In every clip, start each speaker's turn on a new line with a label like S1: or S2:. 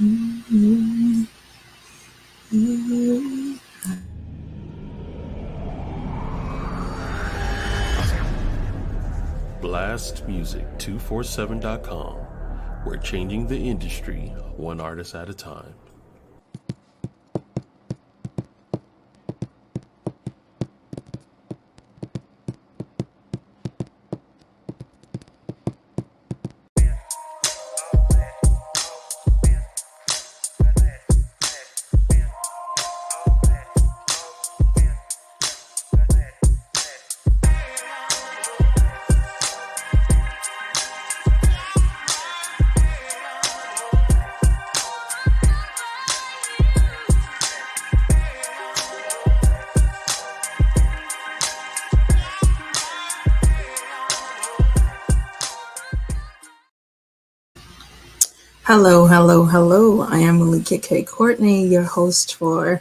S1: BLASTMUSIC247.com. We're changing the industry one artist at a time.
S2: Hello. I am Melikia K, Courtney, your host for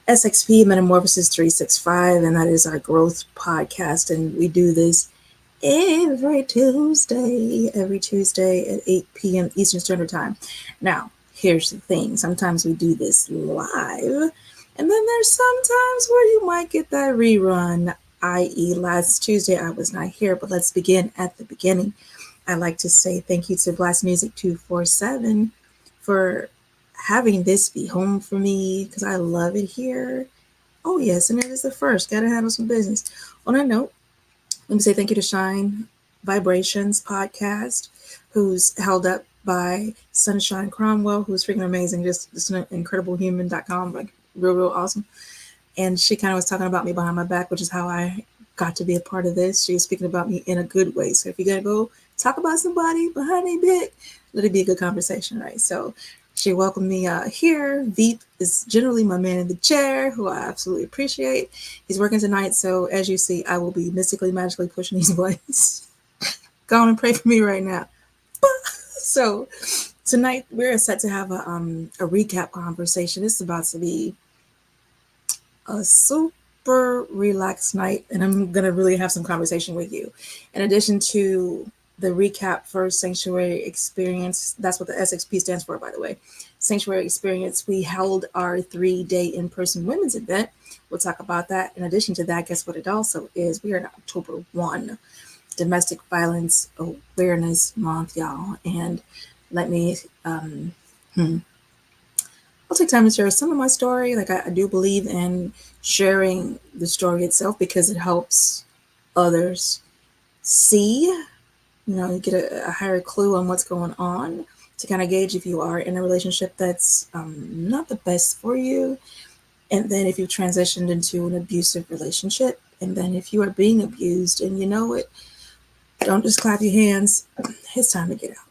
S2: SXP Metamorphosis 365, and that is our growth podcast. And we do this every Tuesday at 8 p.m. Eastern Standard Time. Now, here's the thing. Sometimes we do this live, and then there's sometimes where you might get that rerun, i.e. last Tuesday I was not here, but let's begin at the beginning. I'd like to say thank you to BLASTMUSIC247 for having this be home for me because I love it here. Oh, yes, and it is the first. Got to handle some business. On that note, let me say thank you to Shine Vibrations podcast, who's held up by Sunshine Cromwell, who's freaking amazing, just an incredible human.com, like real awesome. And she kind of was talking about me behind my back, which is how I got to be a part of this. She was speaking about me in a good way. So if you're going to go talk about somebody behind a bit, let it be a good conversation, right? So she welcomed me here. Veep is generally my man in the chair, who I absolutely appreciate. He's working tonight, so as you see, I will be mystically, magically pushing these buttons. Go on and pray for me right now. So tonight we're set to have a recap conversation. This is about to be a super relaxed night, and I'm gonna really have some conversation with you. In addition to the recap for Sanctuary Experience, that's what the SXP stands for, by the way. Sanctuary Experience, we held our 3-day in-person women's event. We'll talk about that. In addition to that, guess what it also is? We are in October 1, Domestic Violence Awareness Month, y'all. And let me, I'll take time to share some of my story. Like I do believe in sharing the story itself because it helps others see, you get a higher clue on what's going on to kind of gauge if you are in a relationship that's not the best for you. And then if you've transitioned into an abusive relationship, and then if you are being abused and you know it, don't just clap your hands. It's time to get out.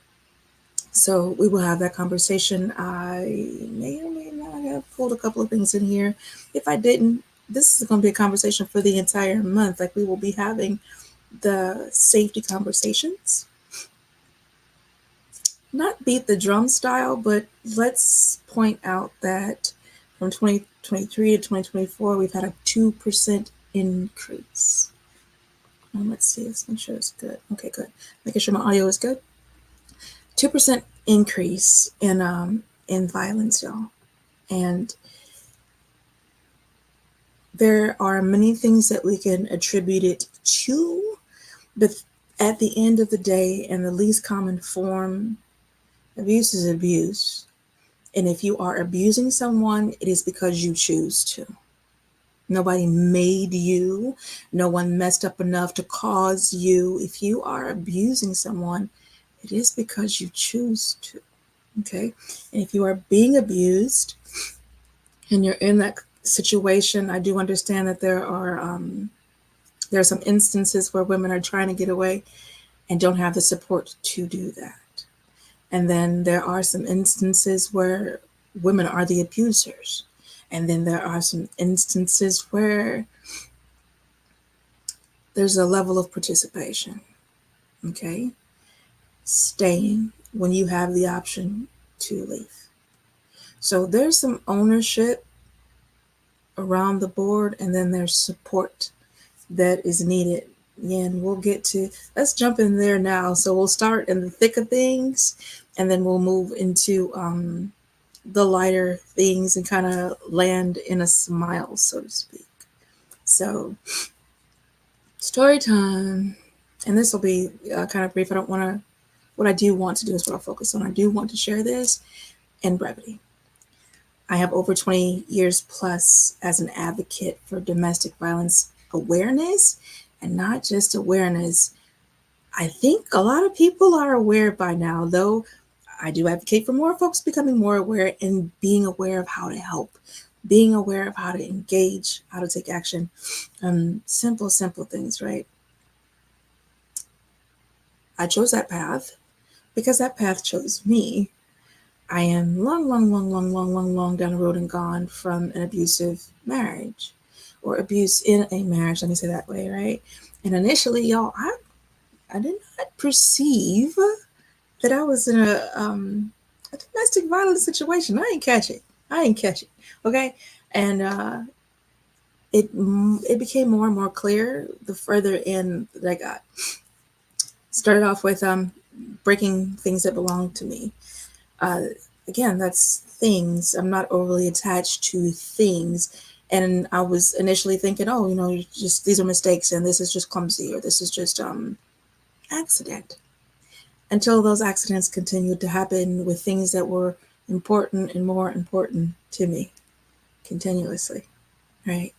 S2: So we will have that conversation. I may or may not have pulled a couple of things in here. If I didn't, this is going to be a conversation for the entire month. Like we will be having the safety conversations. Not beat the drum style, but let's point out that from 2023 to 2024, we've had a 2% increase. Let's see, let's make sure it's good. Okay, good. Making sure my audio is good. 2% increase in violence, y'all. And there are many things that we can attribute it to, but at the end of the day, in the least common form, abuse is abuse. And if you are abusing someone, it is because you choose to. Nobody made you. No one messed up enough to cause you. If you are abusing someone, it is because you choose to. Okay? And if you are being abused and you're in that situation, I do understand that there are some instances where women are trying to get away and don't have the support to do that. And then there are some instances where women are the abusers. And then there are some instances where there's a level of participation, okay? Staying when you have the option to leave. So there's some ownership around the board, and then there's support that is needed. And we'll get to, let's jump in there now. So we'll start in the thick of things, and then we'll move into the lighter things and kind of land in a smile, so to speak. So, story time. And this will be kind of brief. I don't want to, what I do want to do is what I'll focus on. I do want to share this in brevity. I have over 20 years plus as an advocate for domestic violence awareness, and not just awareness. I think a lot of people are aware by now, though I do advocate for more folks becoming more aware and being aware of how to help, being aware of how to engage, how to take action. Simple things, right? I chose that path because that path chose me. I am long down the road and gone from an abusive marriage or abuse in a marriage. Let me say that way, right? And initially, y'all, I did not perceive that I was in a domestic violence situation. I ain't catch it. Okay, and it became more and more clear the further in that I got. Started off with breaking things that belong to me. Again, that's things. I'm not overly attached to things. And I was initially thinking, oh, just these are mistakes, and this is just clumsy, or this is just accident. Until those accidents continued to happen with things that were important and more important to me continuously, right?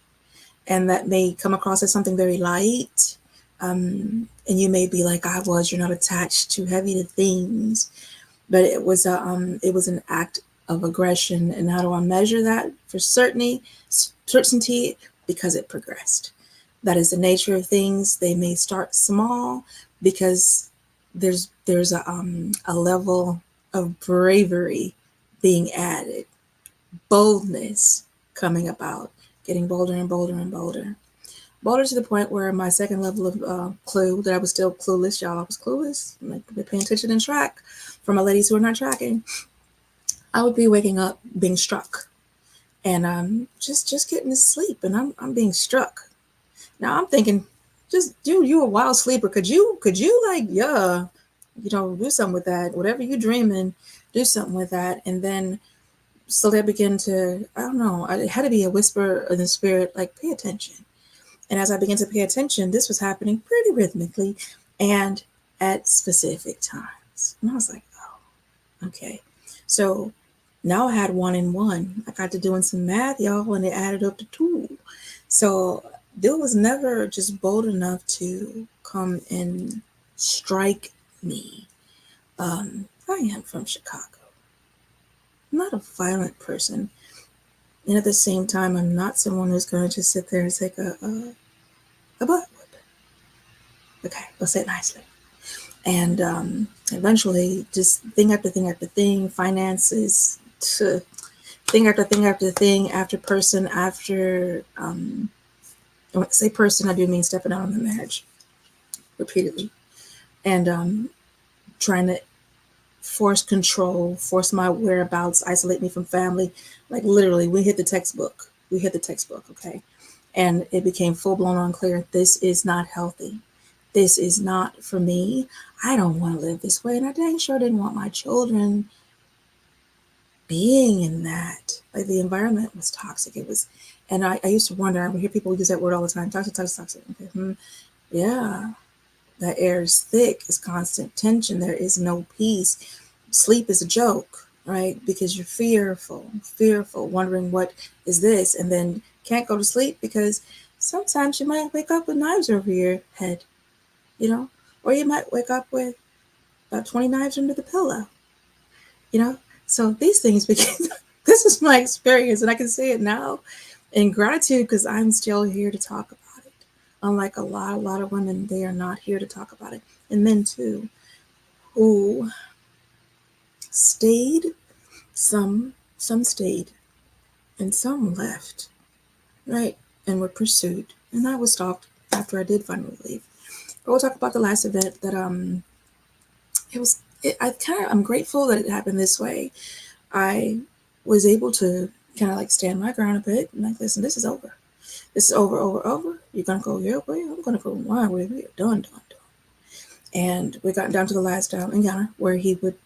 S2: And that may come across as something very light. And you may be like I was, you're not attached too heavy to things. But it was an act of aggression. And how do I measure that? For certainty, because it progressed. That is the nature of things. They may start small because there's a level of bravery being added, boldness coming about, getting bolder and bolder and bolder. Bolder to the point where my second level of clue, that I was still clueless, y'all. I was clueless. Like, paying attention and track. For my ladies who are not tracking, I would be waking up being struck, and just getting to sleep, and I'm being struck. Now I'm thinking, just you a wild sleeper. Could you like do something with that? Whatever you dreaming, do something with that. And then slowly I began to, I don't know, it had to be a whisper in the spirit, like, pay attention. And as I began to pay attention, this was happening pretty rhythmically and at specific times. And I was like, oh, okay. So now I had 1 and 1. I got to doing some math, y'all, and it added up to 2. So Bill was never just bold enough to come and strike me. I am from Chicago. I'm not a violent person. And at the same time, I'm not someone who's going to just sit there and take a butt whip. Okay, let's say it nicely. And eventually, just thing after thing after thing, finances, thing after thing after thing, after person after, when I say person, I do mean stepping out on the marriage repeatedly. And trying to force control, force my whereabouts, isolate me from family. Like, literally, we hit the textbook. Okay? And it became full-blown unclear. This is not healthy. This is not for me. I don't want to live this way. And I dang sure didn't want my children being in that. Like, the environment was toxic. It was, and I used to wonder, I would hear people use that word all the time, toxic. Okay. Yeah. That air is thick, it's constant tension. There is no peace. Sleep is a joke, right? Because you're fearful, wondering what is this, and then can't go to sleep because sometimes you might wake up with knives over your head, or you might wake up with about 20 knives under the pillow, So these things became, this is my experience, and I can say it now in gratitude because I'm still here to talk about it. Unlike a lot of women, they are not here to talk about it. And men too, who stayed, some stayed, and some left, right? And were pursued. And I was stalked after I did finally leave. But we'll talk about the last event that I'm grateful that it happened this way. I was able to kind of like stand my ground a bit and like, listen, this is over. This is over. You're going to go your way. I'm going to go my way. We are done. And we got down to the last encounter where he would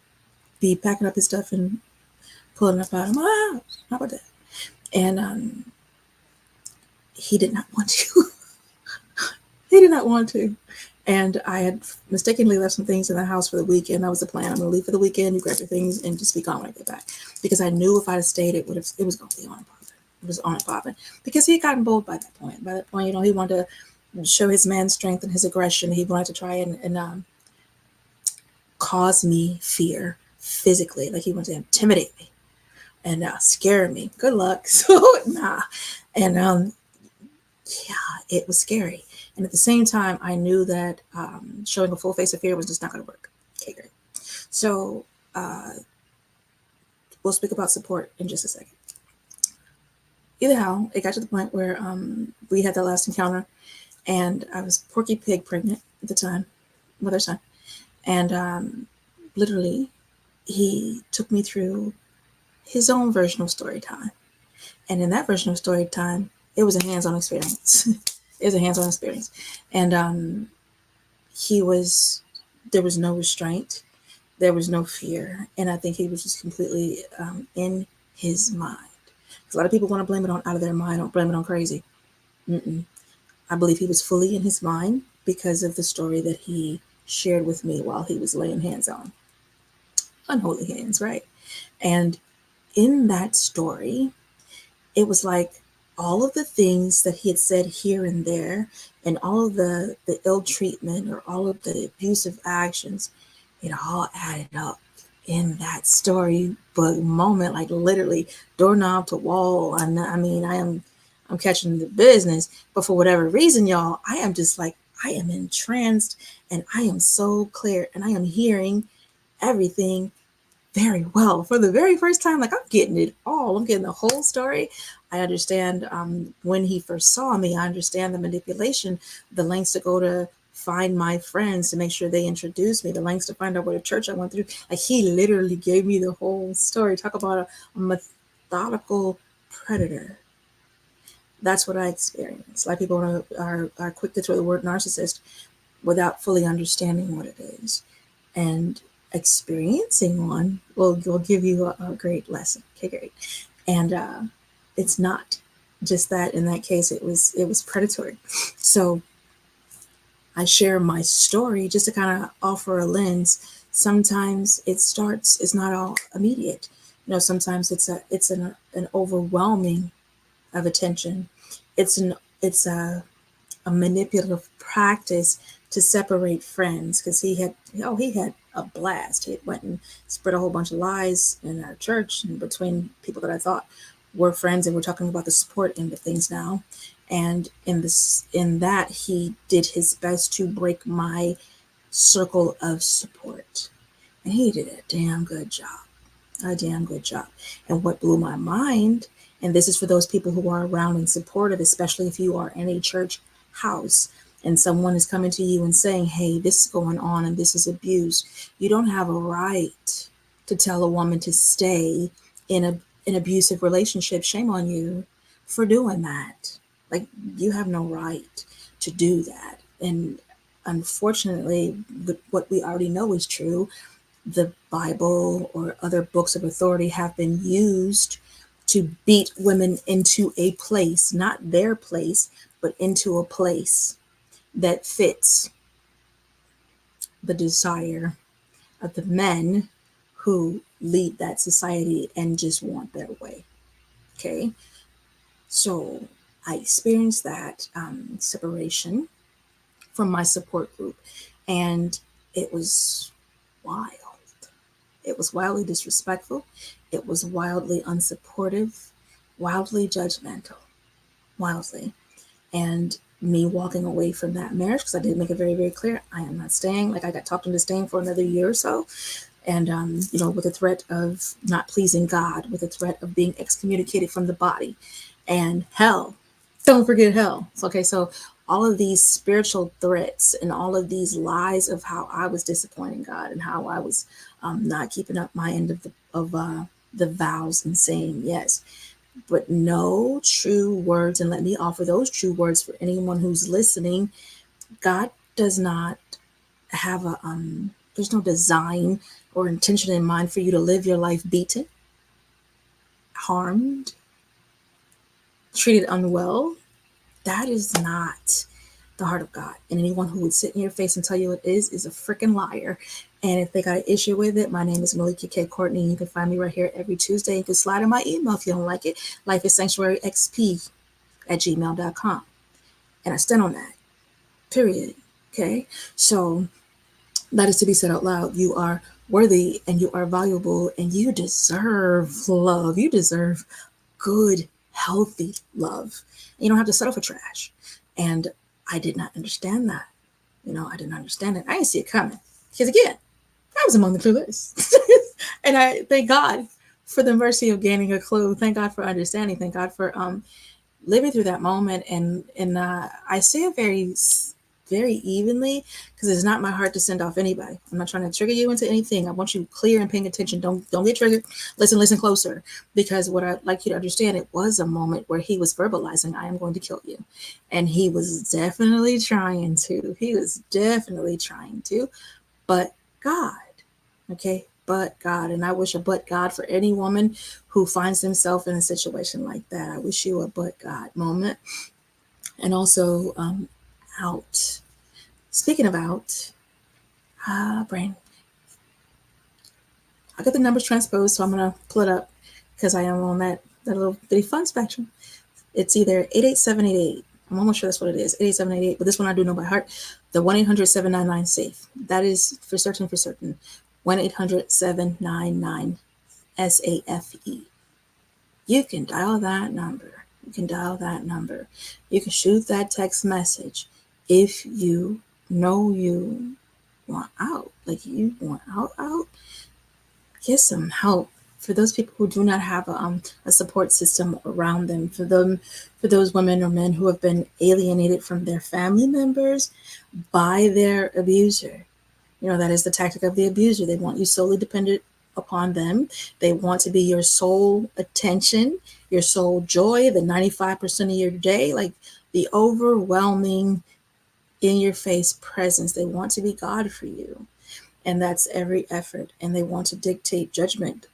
S2: be packing up his stuff and pulling up out of my house. How about that? And he did not want to. He did not want to. And I had mistakenly left some things in the house for the weekend. That was the plan. I'm going to leave for the weekend. You grab your things and just be gone when I get back. Because I knew if I had stayed, it was going to be on and popping. It was on and popping. Because he had gotten bold by that point. By that point, he wanted to show his man strength and his aggression. He wanted to try and cause me fear physically. Like he wanted to intimidate me and scare me. Good luck. So, nah. And yeah, it was scary. And at the same time, I knew that showing a full face of fear was just not going to work. Okay, great. So we'll speak about support in just a second. Either how, it got to the point where we had that last encounter, and I was Porky Pig pregnant at the time, mother son. And literally, he took me through his own version of story time. And in that version of story time, it was a hands-on experience. It was a hands-on experience. And there was no restraint. There was no fear. And I think he was just completely in his mind. A lot of people want to blame it on out of their mind, don't blame it on crazy. I believe he was fully in his mind because of the story that he shared with me while he was laying hands on. Unholy hands, right? And in that story, it was like all of the things that he had said here and there, and all of the ill treatment or all of the abusive actions, it all added up in that storybook moment, like literally doorknob to wall. I'm catching the business, but for whatever reason, y'all, I am just like, I am entranced and I am so clear and I am hearing everything very well for the very first time. Like, I'm getting it all. I'm getting the whole story. I understand when he first saw me, I understand the manipulation, the lengths to go to find my friends to make sure they introduce me, the lengths to find out what a church I went through. Like, he literally gave me the whole story. Talk about a methodical predator. That's what I experienced. Like, people are quick to throw the word narcissist without fully understanding what it is. And experiencing one will give you a great lesson. Okay, great. And it's not just that. In that case, it was predatory. So I share my story just to kind of offer a lens. Sometimes it's not all immediate. Sometimes it's an overwhelming of attention. It's a manipulative practice to separate friends, because he had a blast. He went and spread a whole bunch of lies in our church and between people that I thought were friends, and we're talking about the support end of things now. And in that he did his best to break my circle of support, and he did a damn good job. And what blew my mind, and this is for those people who are around and supportive, especially if you are in a church house and someone is coming to you and saying, hey, this is going on and this is abuse. You don't have a right to tell a woman to stay in an abusive relationship. Shame on you for doing that. Like, you have no right to do that. And unfortunately, what we already know is true. The Bible or other books of authority have been used to beat women into a place, not their place, but into a place that fits the desire of the men who lead that society and just want their way. Okay. So I experienced that separation from my support group, and it was wild. It was wildly disrespectful. It was wildly unsupportive, wildly judgmental, wildly. And me walking away from that marriage, because I did make it very, very clear, I am not staying. Like, I got talked into staying for another year or so. And, with the threat of not pleasing God, with the threat of being excommunicated from the body, and hell. Don't forget hell. Okay, so all of these spiritual threats and all of these lies of how I was disappointing God and how I was not keeping up my end of the vows and saying yes, but no true words. And let me offer those true words for anyone who's listening. God does not have there's no design or intention in mind for you to live your life beaten. harmed, treated unwell, that is not the heart of God. And anyone who would sit in your face and tell you it is a freaking liar. And if they got an issue with it, my name is Melikia K. Courtney. And you can find me right here every Tuesday. You can slide in my email if you don't like it. Life is Sanctuary XP at gmail.com. And I stand on that. Period. Okay. So that is to be said out loud. You are worthy and you are valuable and you deserve love. You deserve good, healthy love. You don't have to settle for trash. And I did not understand that. I didn't understand it. I didn't see it coming. Because again, I was among the clueless. And I thank God for the mercy of gaining a clue. Thank God for understanding. Thank God for living through that moment. And I say it very, very evenly because it's not my heart to send off anybody. I'm not trying to trigger you into anything. I want you clear and paying attention. Don't get triggered. Listen closer. Because what I'd like you to understand, it was a moment where he was verbalizing, I am going to kill you. And he was definitely trying to. But God, okay? But God. And I wish a but God for any woman who finds themselves in a situation like that. I wish you a but God moment. And also out. Speaking of out, brain. I got the numbers transposed, so I'm going to pull it up because I am on that little bitty fun spectrum. It's either 88788. I'm almost sure that's what it is, 88788, but this one I do know by heart. The 1-800-799-SAFE. That is for certain. 1-800-799-SAFE. You can dial that number. You can shoot that text message if you know you want out. Like you want out. Get some help. For those people who do not have a support system around them, for those women or men who have been alienated from their family members by their abuser. That is the tactic of the abuser. They want you solely dependent upon them. They want to be your sole attention, your sole joy, the 95% of your day, like the overwhelming in your face presence. They want to be God for you. And that's every effort. And they want to dictate judgment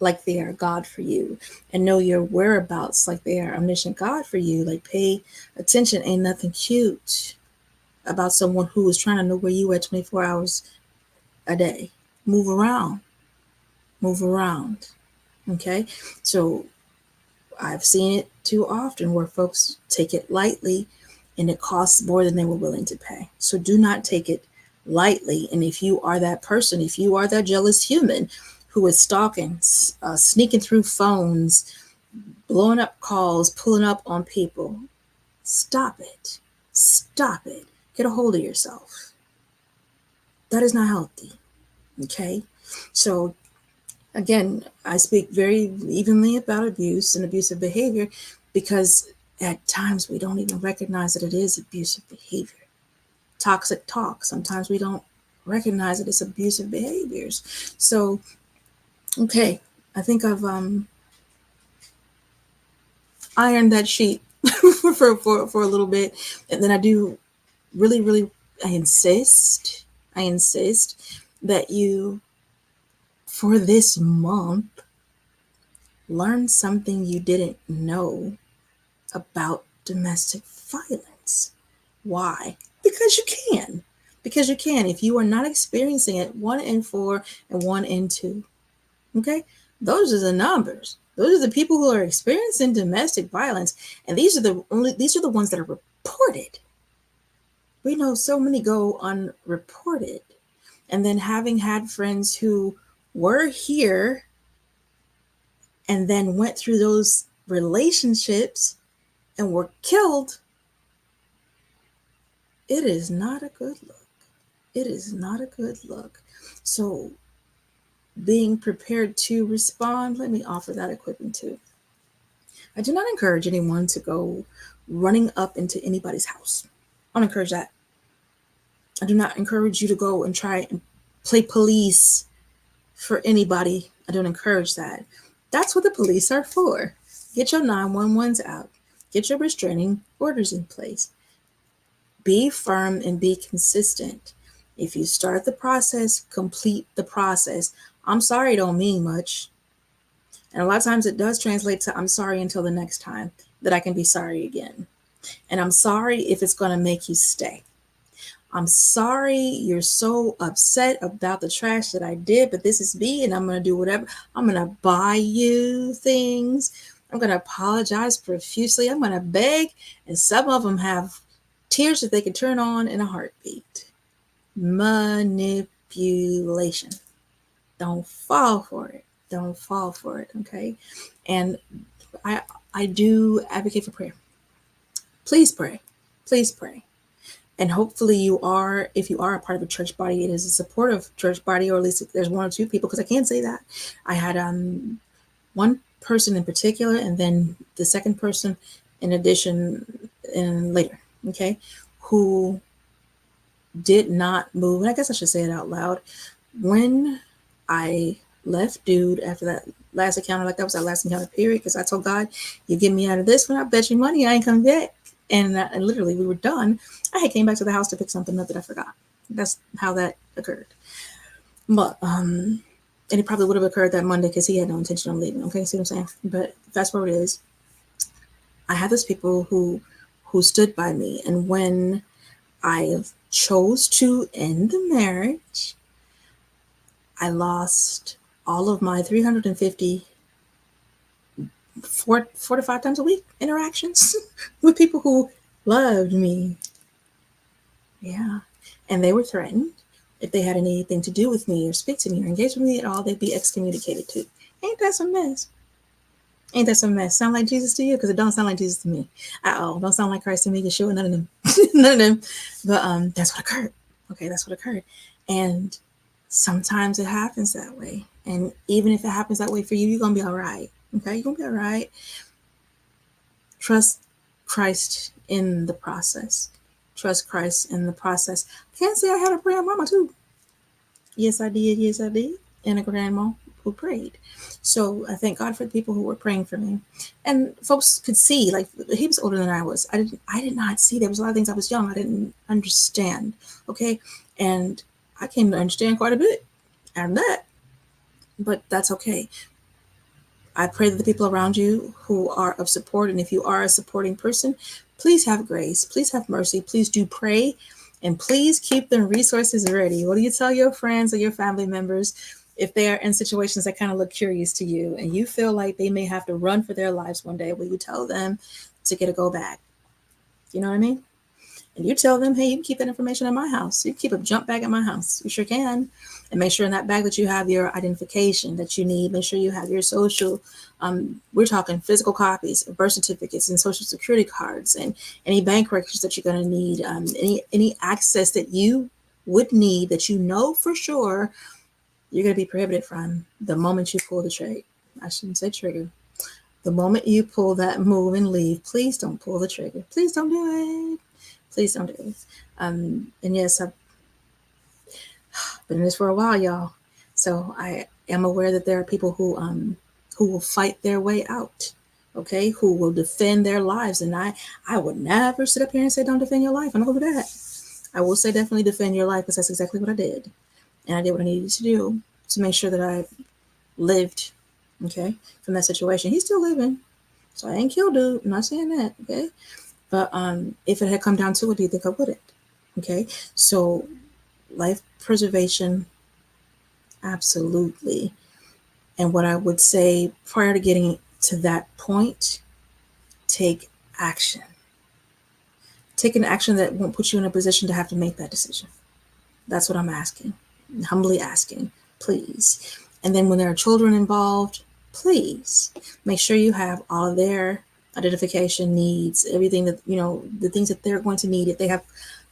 S2: like they are God for you, and know your whereabouts like they are omniscient God for you. Like pay attention. Ain't nothing cute about someone who is trying to know where you are 24 hours a day. Move around. Okay. So I've seen it too often where folks take it lightly and it costs more than they were willing to pay. So do not take it lightly. And if you are that person, if you are that jealous human who is stalking, sneaking through phones, blowing up calls, pulling up on people, stop it. Get a hold of yourself. That is not healthy. Okay. So again, I speak very evenly about abuse and abusive behavior because at times we don't even recognize that it is abusive behavior. Toxic talk. Sometimes we don't recognize that it's abusive behaviors. So, okay, I think I've ironed that sheet for a little bit. And then I do really, I insist that you, for this month, learn something you didn't know about domestic violence. Why? Because you can. If you are not experiencing it, 1 in 4 and 1 in 2. Okay? Those are the numbers. Those are the people who are experiencing domestic violence. And these are the ones that are reported. We know so many go unreported. And then having had friends who were here and then went through those relationships and were killed, it is not a good look. So being prepared to respond, let me offer that equipping too. I do not encourage anyone to go running up into anybody's house. I don't encourage that. I do not encourage you to go and try and play police for anybody. I don't encourage that. That's what the police are for. Get your 911s out. Get your restraining orders in place. Be firm and be consistent. If you start the process, complete the process. I'm sorry don't mean much. And a lot of times it does translate to I'm sorry until the next time that I can be sorry again. And I'm sorry if it's going to make you stay. I'm sorry you're so upset about the trash that I did, but this is me and I'm going to do whatever. I'm going to buy you things. I'm going to apologize profusely. I'm going to beg. And some of them have tears that they can turn on in a heartbeat. Manipulation. Don't fall for it. Don't fall for it. Okay. And I do advocate for prayer. Please pray. Please pray. And hopefully if you are a part of a church body, it is a supportive church body, or at least there's one or two people, because I can't say that. I had one person in particular, and then the second person in addition and later, okay, who did not move. And I guess I should say it out loud. When I left dude after that last encounter, like that was our last encounter period, because I told God, you get me out of this one, I bet you money I ain't coming back. And literally we were done. I had came back to the house to pick something up that I forgot. That's how that occurred. But and it probably would have occurred that Monday because he had no intention on leaving. Okay, see what I'm saying? But fast forward is, I had those people who stood by me, and when I chose to end the marriage, I lost all of my 350 4 to 5 times a week interactions with people who loved me. Yeah. And they were threatened. If they had anything to do with me or speak to me or engage with me at all, they'd be excommunicated too. Ain't that some mess? Ain't that some mess? Sound like Jesus to you? Because it don't sound like Jesus to me at all. Don't sound like Christ to me. Yeshua, none of them. None of them. But that's what occurred. Okay, that's what occurred. And sometimes it happens that way. And even if it happens that way for you, you're going to be all right. Okay, you're going to be all right. Trust Christ in the process. Trust Christ in the process. I can't say I had a prayer mama too. Yes, I did. Yes, I did. And a grandma who prayed. So I thank God for the people who were praying for me. And folks could see, like, he was older than I was. I did not see. There was a lot of things. I was young. I didn't understand. Okay. And I came to understand quite a bit out of that. But that's okay. I pray that the people around you who are of support, and if you are a supporting person, please have grace, please have mercy, please do pray, and please keep the resources ready. What do you tell your friends or your family members if they are in situations that kind of look curious to you and you feel like they may have to run for their lives one day? Will you tell them to get a go back? You know what I mean? And you tell them, hey, you can keep that information in my house. You can keep a jump bag at my house. You sure can. And make sure in that bag that you have your identification that you need. Make sure you have your social. We're talking physical copies, birth certificates, and social security cards, and any bank records that you're going to need. Any access that you would need that you know for sure you're going to be prohibited from the moment you pull the trigger. I shouldn't say trigger. The moment you pull that move and leave, please don't pull the trigger. Please don't do it. Please don't do it. And yes, I've been in this for a while, y'all. So I am aware that there are people who will fight their way out, okay, who will defend their lives. And I would never sit up here and say, don't defend your life. I'm not going to do that. I will say definitely defend your life, because that's exactly what I did. And I did what I needed to do to make sure that I lived, okay, from that situation. He's still living. So I ain't killed dude. I'm not saying that, okay? But if it had come down to it, do you think I wouldn't? Okay, so life preservation, absolutely. And what I would say prior to getting to that point, take action. Take an action that won't put you in a position to have to make that decision. That's what I'm asking, humbly asking, please. And then when there are children involved, please make sure you have all of their identification needs, everything that, the things that they're going to need. If they have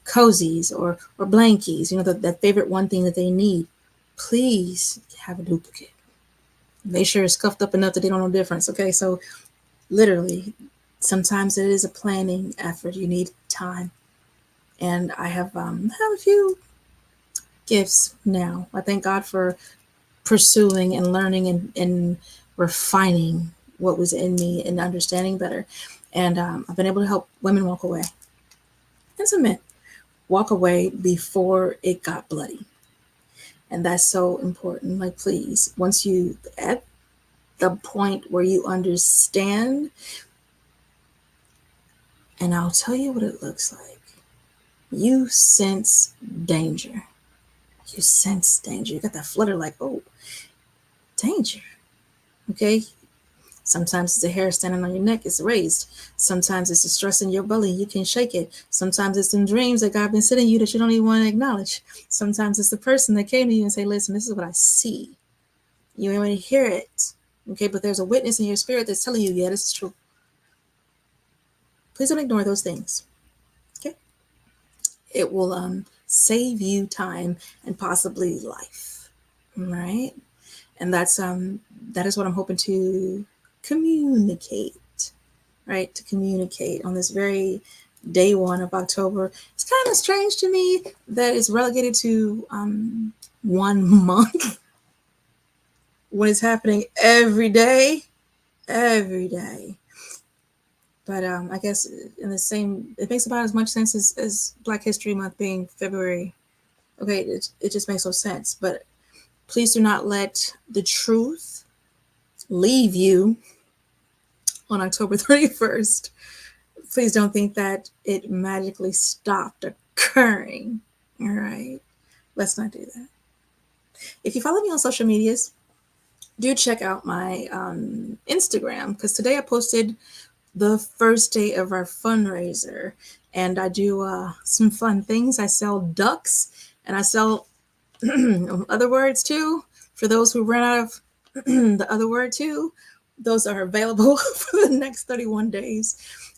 S2: cozies or blankies, that favorite one thing that they need, please have a duplicate. Make sure it's scuffed up enough that they don't know the difference. Okay, so literally, sometimes it is a planning effort. You need time. And I have a few gifts now. I thank God for pursuing and learning and refining what was in me and understanding better. And I've been able to help women walk away, and some men walk away before it got bloody. And that's so important. Like, please, once you, the point where you understand. And I'll tell you what it looks like. You sense danger. You sense danger. You got that flutter like, oh, danger. Okay? Sometimes it's the hair standing on your neck, it's raised. Sometimes it's the stress in your belly, you can shake it. Sometimes it's some dreams that God been sending you that you don't even want to acknowledge. Sometimes it's the person that came to you and say, listen, this is what I see. You ain't want to hear it. Okay, but there's a witness in your spirit that's telling you, yeah, this is true. Please don't ignore those things. Okay? It will save you time and possibly life. All right? And that is what I'm hoping to communicate, right? To communicate on this very day 1 of October. It's kind of strange to me that it's relegated to 1 month when it's happening every day. But I guess in the same, it makes about as much sense as Black History Month being February. Okay, it just makes no sense. But please do not let the truth leave you on October 31st. Please don't think that it magically stopped occurring. All right. Let's not do that. If you follow me on social medias, do check out my Instagram, because today I posted the first day of our fundraiser, and I do some fun things. I sell ducks, and I sell other words too. For those who ran out of the other word too, those are available for the next 31 days.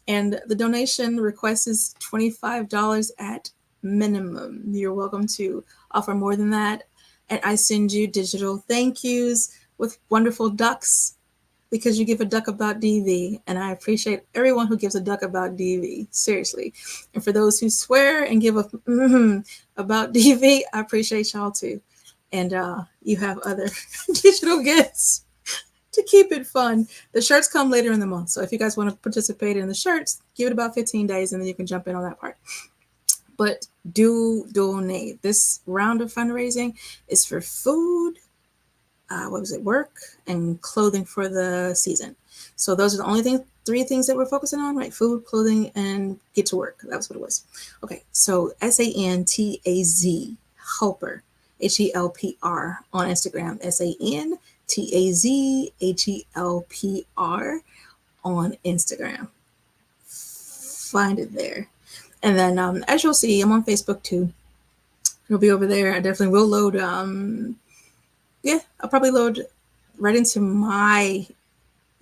S2: And the donation request is $25 at minimum. You're welcome to offer more than that. And I send you digital thank yous with wonderful ducks, because you give a duck about DV. And I appreciate everyone who gives a duck about DV. Seriously. And for those who swear and give a about DV, I appreciate y'all too. And you have other digital gifts to keep it fun. The shirts come later in the month. So if you guys want to participate in the shirts, give it about 15 days and then you can jump in on that part. But do donate. This round of fundraising is for food, work, and clothing for the season. So those are the only 3 things that we're focusing on, right? Food, clothing, and get to work. That's what it was. Okay, so SANTAZ, helper, HELPR on Instagram, SANTAZHELPR on Instagram. Find it there. And then as you'll see, I'm on Facebook too. It'll be over there. I definitely will load. I'll probably load right into my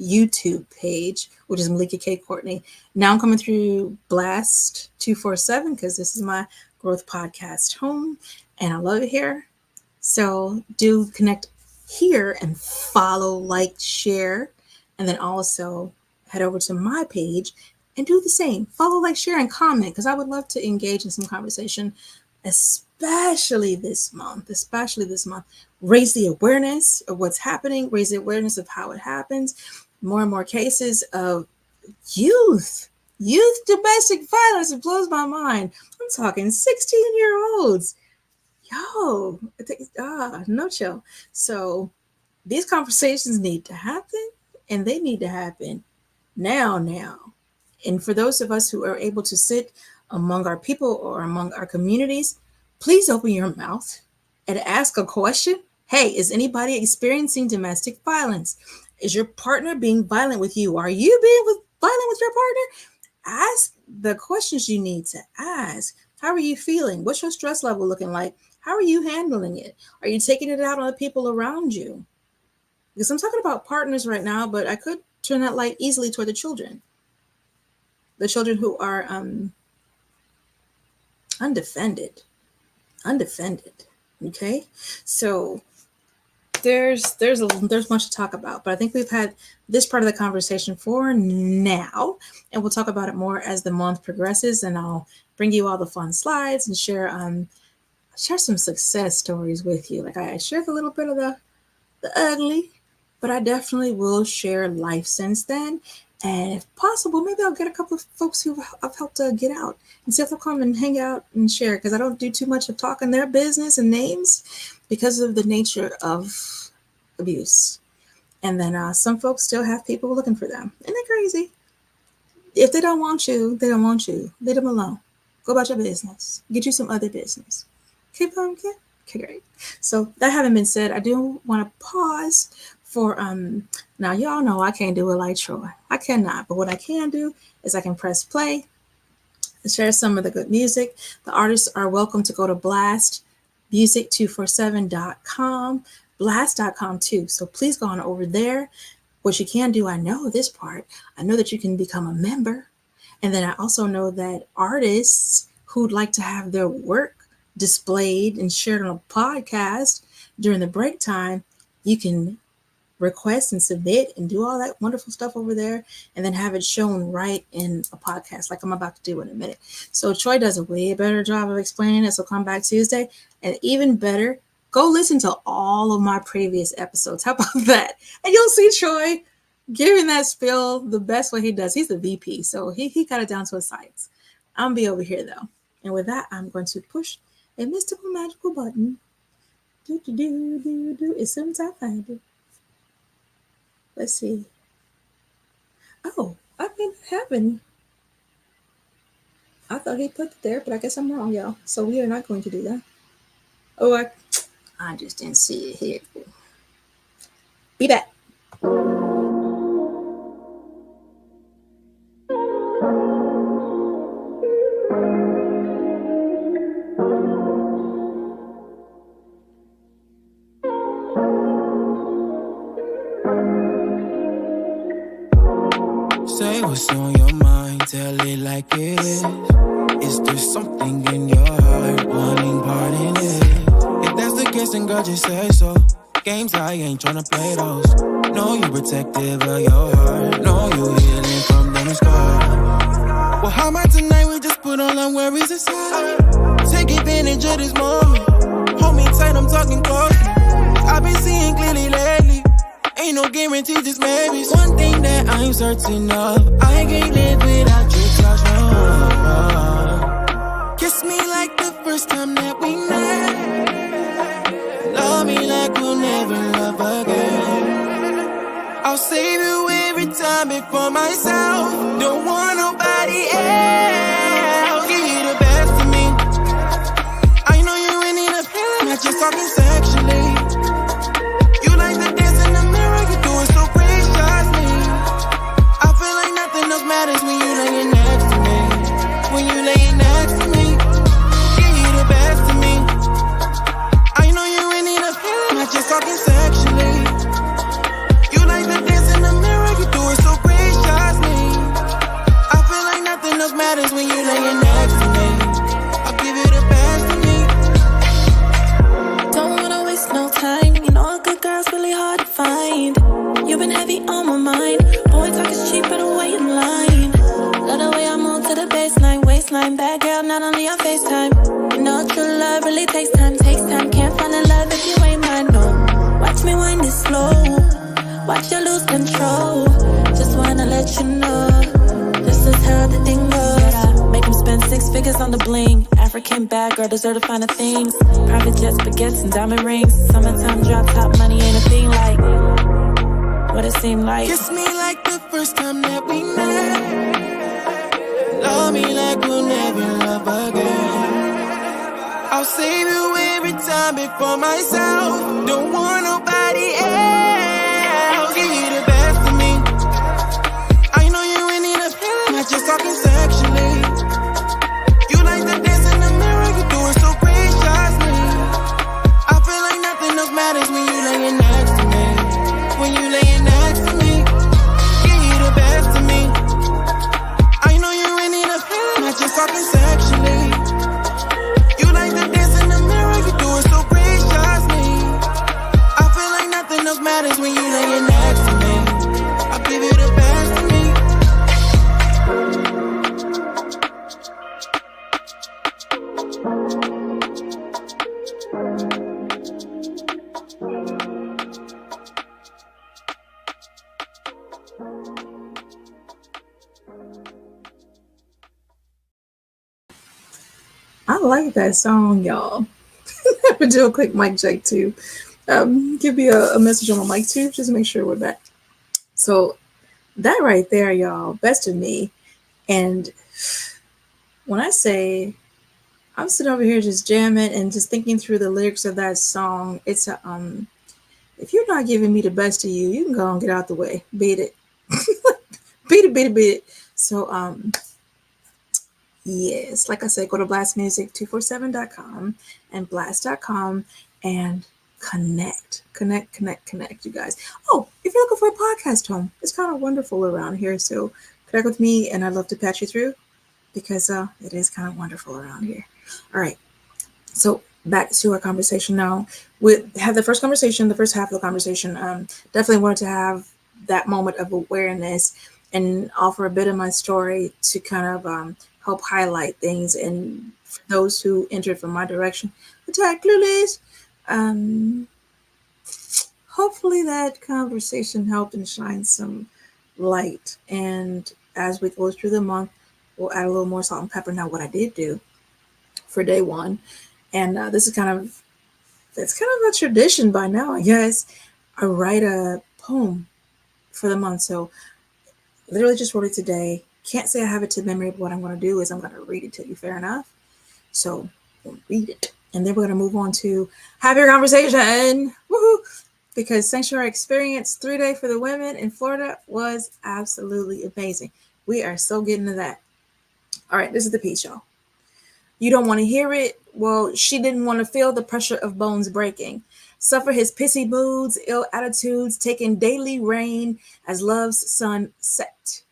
S2: YouTube page, which is Melikia K Courtney. Now I'm coming through BLAST247 because this is my growth podcast home, and I love it here. So do connect here and follow, like, share, and then also head over to my page and do the same. Follow, like, share, and comment, because I would love to engage in some conversation, especially this month. Raise the awareness of what's happening, raise the awareness of how it happens. More and more cases of youth domestic violence. It blows my mind. I'm talking 16-year-olds. Yo, no chill. So these conversations need to happen, and they need to happen now. And for those of us who are able to sit among our people or among our communities, please open your mouth and ask a question. Hey, is anybody experiencing domestic violence? Is your partner being violent with you? Are you being violent with your partner? Ask the questions you need to ask. How are you feeling? What's your stress level looking like? How are you handling it? Are you taking it out on the people around you? Because I'm talking about partners right now, but I could turn that light easily toward the children. The children who are undefended. Okay, so there's much to talk about, but I think we've had this part of the conversation for now, and we'll talk about it more as the month progresses. And I'll bring you all the fun slides and share some success stories with you. Like I shared a little bit of the ugly, but I definitely will share life since then. And if possible, maybe I'll get a couple of folks who I've helped get out and see if they'll come and hang out and share, because I don't do too much of talking their business and names because of the nature of abuse. And then some folks still have people looking for them. Isn't that crazy? If they don't want you, they don't want you. Leave them alone. Go about your business. Get you some other business. Okay, pumpkin? Okay, great. So that having been said, I do want to pause for now y'all know I can't do it like Troy. I cannot, but what I can do is I can press play and share some of the good music. The artists are welcome to go to BLASTMUSIC247.com, blast.com too. So please go on over there. What you can do, I know this part, I know that you can become a member. And then I also know that artists who'd like to have their work displayed and shared on a podcast during the break time, you can request and submit and do all that wonderful stuff over there and then have it shown right in a podcast like I'm about to do in a minute. So Troy does a way better job of explaining it. So come back Tuesday, and even better, go listen to all of my previous episodes. How about that? And you'll see Troy giving that spiel the best way he does. He's the VP, so he got it down to a science. I'm gonna be over here though. And with that, I'm going to push a mystical magical button. As soon as I find it. Let's see. Oh, I made it happen. I thought he put it there, but I guess I'm wrong, y'all. So we are not going to do that. Oh, I just didn't see it here. Be back.
S3: Say what's on your mind, tell it like it is. Is there something in your heart wanting part in it? If that's the case, then girl, just say so. Games, I ain't tryna play those. Know you protective of your heart. Know you healing from them scars. Well, how about tonight we just put all our worries aside? Take advantage of this moment. Hold me tight, I'm talking close. I've been seeing clearly lately. Ain't no guarantee, just maybe. One thing that I'm certain of, I can't live without your touch, no. Kiss me like the first time that we met. Love me like we'll never love again. I'll save you every time before myself. Don't want nobody else. Give you the best of me. I know you ain't need a feeling, not just talking sexually. You like the dance in the mirror, you do it so graciously. I feel like nothing else matters when you laying next to me. When you laying next to me, give you the best of me. I know you ain't need a feeling, not just talking sexually. You like the dance in the mirror, you do it so graciously. I feel like nothing else matters when you laying next to me. I'll give you the best of me.
S4: Don't wanna waste no time. You know a good girl's really hard to find. You've been heavy on my mind. Boy, talk is cheap, better wait in line. Love the way I move to the baseline, waistline. Bad girl, not only on FaceTime. You know true love really takes time. Can't find a love if you ain't mine, no. Watch me wind it slow. Watch you lose control. Just wanna let you know, this is how the thing goes. Make him spend 6 figures on the bling. African bad girl deserve to find the things. Private jets, baguettes, and diamond rings. Summertime drop top money ain't a thing like what it seemed like.
S3: Kiss me like the first time that we met. Love me like we'll never love again. I'll save you every time before myself. Don't want nobody else. Give you the best of me. I know you ain't need a feeling, not just talking sexually. You like the dance in the mirror, you do it so graciously. I feel like nothing else matters when you laying next to me. When you laying next to me, give you the best of me. I know you ain't need a feeling, not just talking sexually. You like the dance in the mirror, you do it so graciously. I feel like nothing else matters when you laying next to me. I'll give you the best of me.
S2: I like that song, y'all. I'm gonna do a quick mic check too. give me a message on my mic too, just to make sure we're back. So that right there, y'all, Best of Me. And when I say I'm sitting over here just jamming and just thinking through the lyrics of that song, it's a if you're not giving me the best of you, you can go and get out the way. Beat it. beat it. So yes, like I said, go to BLASTMUSIC247.com and blast.com and connect, you guys. Oh, if you're looking for a podcast home, it's kind of wonderful around here. So connect with me and I'd love to patch you through because it is kind of wonderful around here. All right. So back to our conversation now. We have the first conversation, the first half of the conversation. Definitely wanted to have that moment of awareness and offer a bit of my story to kind of help highlight things. And for those who entered from my direction, attack clueless. Hopefully that conversation helped and shine some light. And as we go through the month, we'll add a little more salt and pepper. Now, what I did do for day one, and this is it's kind of a tradition by now, I guess. I write a poem for the month. So literally just wrote it today. Can't say I have it to memory, but what I'm going to do is I'm going to read it to you. Fair enough? So we'll read it. And then we're going to move on to have your conversation. Woohoo! Because Sanctuary Experience 3-day for the women in Florida was absolutely amazing. We are so getting to that. All right, this is the piece, y'all. You don't want to hear it? Well, she didn't want to feel the pressure of bones breaking. Suffer his pissy moods, ill attitudes, taking daily reign as love's sun set.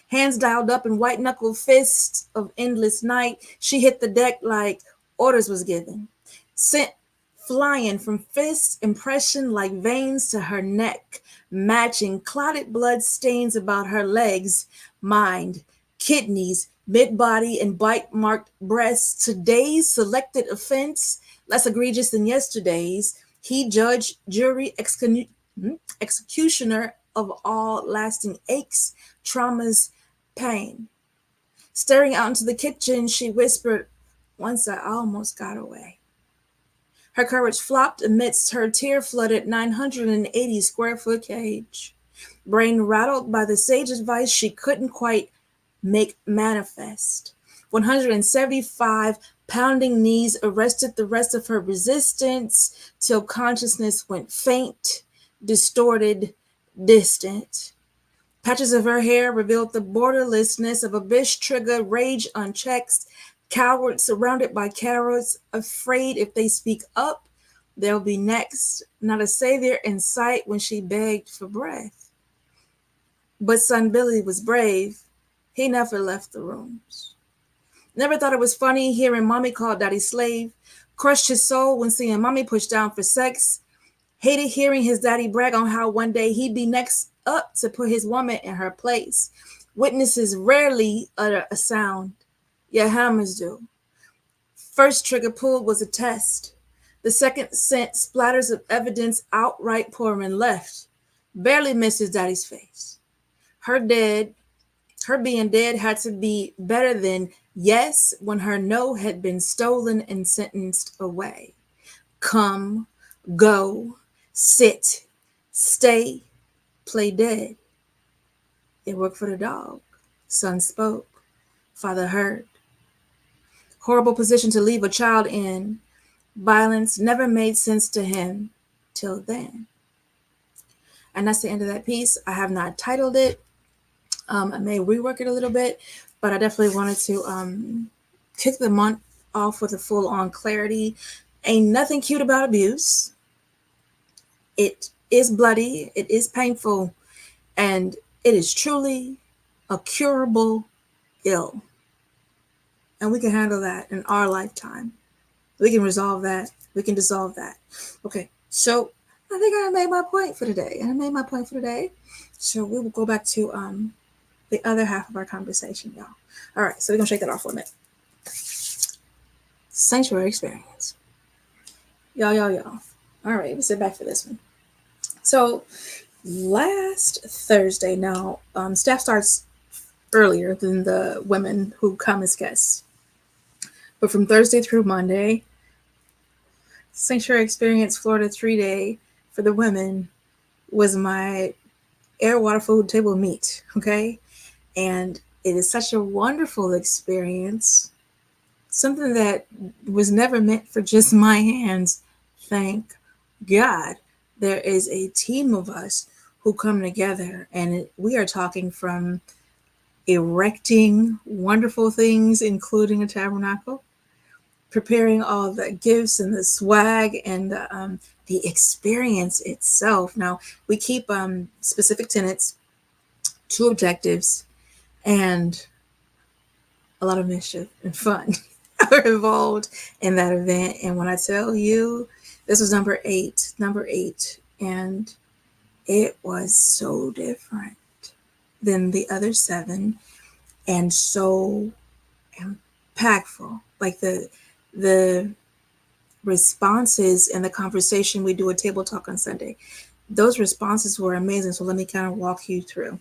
S2: Hands dialed up in white-knuckle fists of endless night, she hit the deck like orders was given. Sent flying from fist impression like veins to her neck, matching clotted blood stains about her legs, mind, kidneys, mid-body, and bite-marked breasts. Today's selected offense, less egregious than yesterday's. He judge, jury, executioner of all lasting aches, traumas, pain. Staring out into the kitchen, she whispered, once I almost got away. Her courage flopped amidst her tear-flooded 980 square foot cage. Brain rattled by the sage advice she couldn't quite make manifest. 175 pounding knees arrested the rest of her resistance till consciousness went faint, distorted, distant. Patches of her hair revealed the borderlessness of a bish trigger, rage unchecked, cowards surrounded by cowards, afraid if they speak up, they'll be next. Not a savior in sight when she begged for breath. But son Billy was brave. He never left the rooms. Never thought it was funny hearing mommy call daddy slave. Crushed his soul when seeing mommy pushed down for sex. Hated hearing his daddy brag on how one day he'd be next up to put his woman in her place. Witnesses rarely utter a sound, yet hammers do. First trigger pulled was a test. The second sent splatters of evidence outright pouring left. Barely missed his daddy's face. Her being dead had to be better than yes when her no had been stolen and sentenced away. Come, go, sit, stay, play dead. It worked for the dog. Son spoke. Father heard. Horrible position to leave a child in. Violence never made sense to him till then. And that's the end of that piece. I have not titled it. I may rework it a little bit, but I definitely wanted to kick the month off with a full-on clarity. Ain't nothing cute about abuse. It is bloody, it is painful, and it is truly a curable ill. And we can handle that in our lifetime. We can resolve that. We can dissolve that. Okay, so I think I made my point for today. So we will go back to the other half of our conversation, y'all. All right, so we're going to shake that off for a minute. Sanctuary Experience. Y'all. All right, let's sit back for this one. So last Thursday, now staff starts earlier than the women who come as guests. But from Thursday through Monday, Sanctuary Experience Florida 3-day for the women was my air, water, food, table meet. Okay. And it is such a wonderful experience. Something that was never meant for just my hands. Thank God. There is a team of us who come together, and we are talking from erecting wonderful things, including a tabernacle, preparing all the gifts and the swag and the experience itself. Now, we keep specific tenets, 2 objectives, and a lot of mischief and fun are involved in that event. And when I tell you, this was number eight, and it was so different than the other 7 and so impactful. Like the responses and the conversation, we do a table talk on Sunday. Those responses were amazing. So let me kind of walk you through.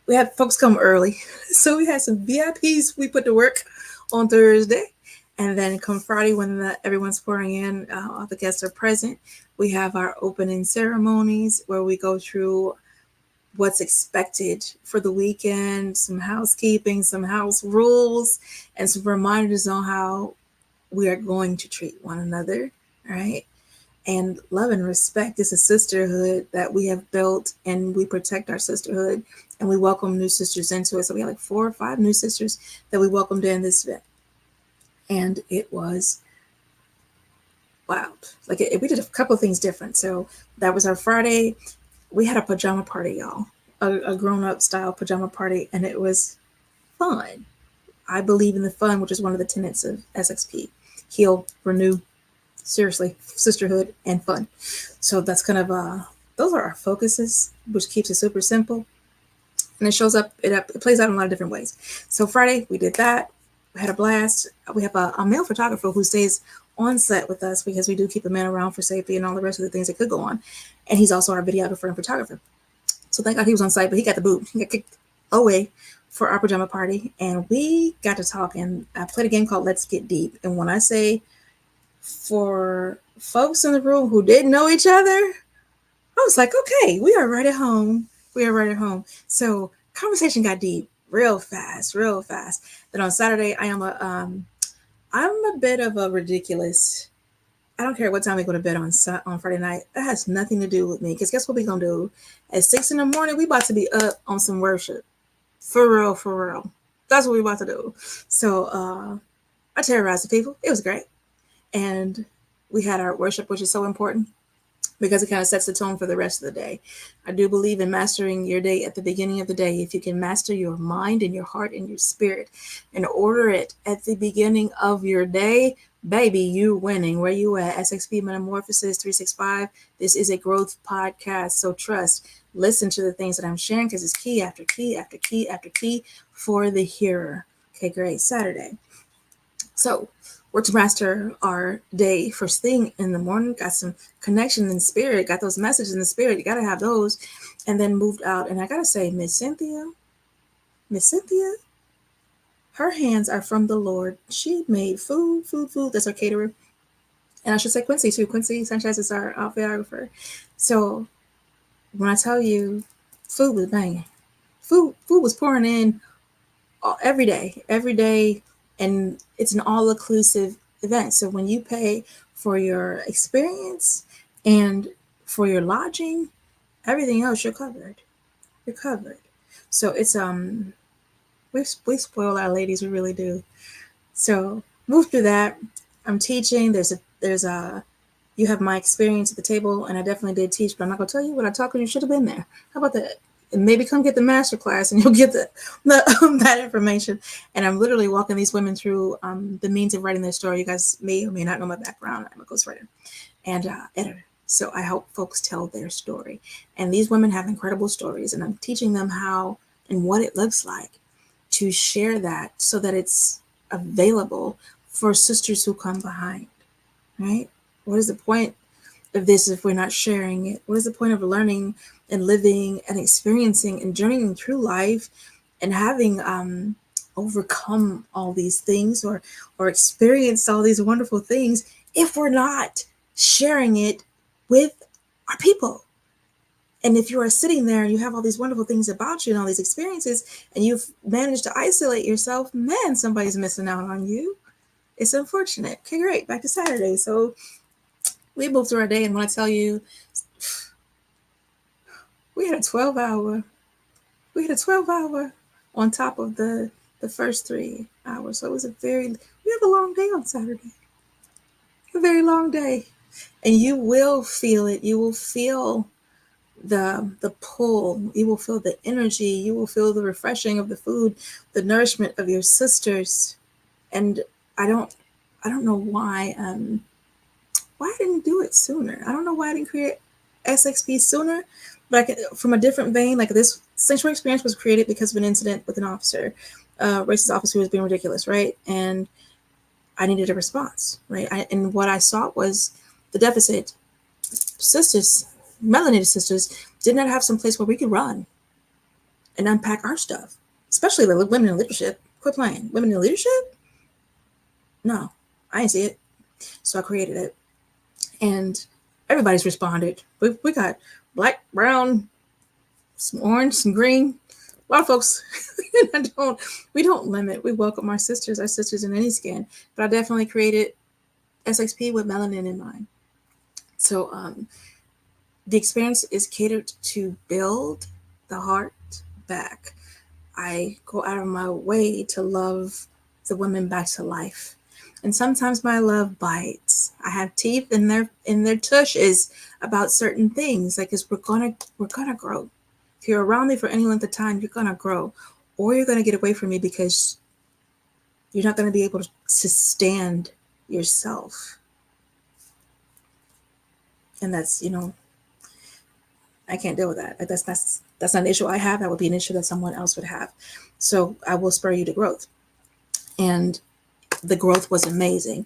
S2: We had folks come early. So we had some VIPs we put to work on Thursday. And then come Friday, when everyone's pouring in, all the guests are present, we have our opening ceremonies where we go through what's expected for the weekend, some housekeeping, some house rules, and some reminders on how we are going to treat one another, right? And love and respect is a sisterhood that we have built, and we protect our sisterhood, and we welcome new sisters into it. So we had like 4 or 5 new sisters that we welcomed in this event. And it was wild. Like we did a couple of things different. So that was our Friday. We had a pajama party, y'all, a grown-up style pajama party, and it was fun. I believe in the fun, which is one of the tenets of SXP. Heal, renew, seriously, sisterhood, and fun. So that's kind of, those are our focuses, which keeps it super simple. And it shows up, it plays out in a lot of different ways. So Friday, we did that. We had a blast. We have a male photographer who stays on set with us because we do keep a man around for safety and all the rest of the things that could go on. And he's also our videographer and photographer. So thank God he was on site, but he got the boot. He got kicked away for our pajama party. And we got to talk, and I played a game called Let's Get Deep. And when I say for folks in the room who didn't know each other, I was like, okay, we are right at home. We are right at home. So conversation got deep real fast. Then on Saturday, I'm a bit of a ridiculous. I don't care what time we go to bed on Friday night. That has nothing to do with me. Because guess what we gonna do? At 6 a.m, we about to be up on some worship. For real. That's what we about to do. So I terrorized the people. It was great. And we had our worship, which is so important because it kind of sets the tone for the rest of the day. I do believe in mastering your day at the beginning of the day. If you can master your mind and your heart and your spirit and order it at the beginning of your day, baby, you're winning. Where you at? SXP Metamorphosis 365. This is a growth podcast. So trust, listen to the things that I'm sharing because it's key after key after key after key for the hearer. Okay, great. Saturday. So we're to master our day first thing in the morning. Got some connection in spirit. Got those messages in the spirit. You got to have those. And then moved out. And I got to say, Miss Cynthia, her hands are from the Lord. She made food. That's our caterer. And I should say Quincy too. Quincy Sanchez is our videographer. So when I tell you food was banging, food was pouring in every day. And it's an all-inclusive event. So when you pay for your experience and for your lodging, everything else you're covered. So it's we spoil our ladies, we really do. So move through that. I'm teaching. There's a you have my experience at the table, and I definitely did teach, but I'm not gonna tell you what I taught because you should have been there. How about that? And maybe come get the master class and you'll get that information. And I'm literally walking these women through the means of writing their story. You guys may or may not know my background. I'm a ghostwriter and editor. So I help folks tell their story. And these women have incredible stories, and I'm teaching them how and what it looks like to share that so that it's available for sisters who come behind, right? What is the point of this if we're not sharing it? What is the point of learning and living and experiencing and journeying through life and having overcome all these things or experienced all these wonderful things if we're not sharing it with our people. And if you are sitting there and you have all these wonderful things about you and all these experiences, and you've managed to isolate yourself, man, somebody's missing out on you. It's unfortunate. Okay, great. Back to Saturday. So we moved through our day, and when I tell you, we had a 12-hour on top of the first 3 hours. So it was we have a long day on Saturday. A very long day. And you will feel it. You will feel the pull. You will feel the energy. You will feel the refreshing of the food, the nourishment of your sisters. And I don't know why I didn't do it sooner. I don't know why I didn't create SXP sooner. But from a different vein, like this Sanctuary Experience was created because of an incident with an officer, racist officer who was being ridiculous, right? And I needed a response, right? And what I saw was the deficit. Sisters, melanated sisters, did not have some place where we could run and unpack our stuff, especially the women in leadership. Quit playing. Women in leadership? No, I didn't see it. So I created it. And everybody's responded. We got black, brown, some orange, some green. A lot of folks, we don't limit. We welcome our sisters in any skin. But I definitely created SXP with melanin in mind. So the experience is catered to build the heart back. I go out of my way to love the women back to life. And sometimes my love bites. I have teeth in their tushes about certain things. Like, cause we're gonna grow. If you're around me for any length of time, you're gonna grow, or you're gonna get away from me because you're not gonna be able to stand yourself. And that's, I can't deal with that. That's not an issue I have. That would be an issue that someone else would have. So I will spur you to growth. And the growth was amazing.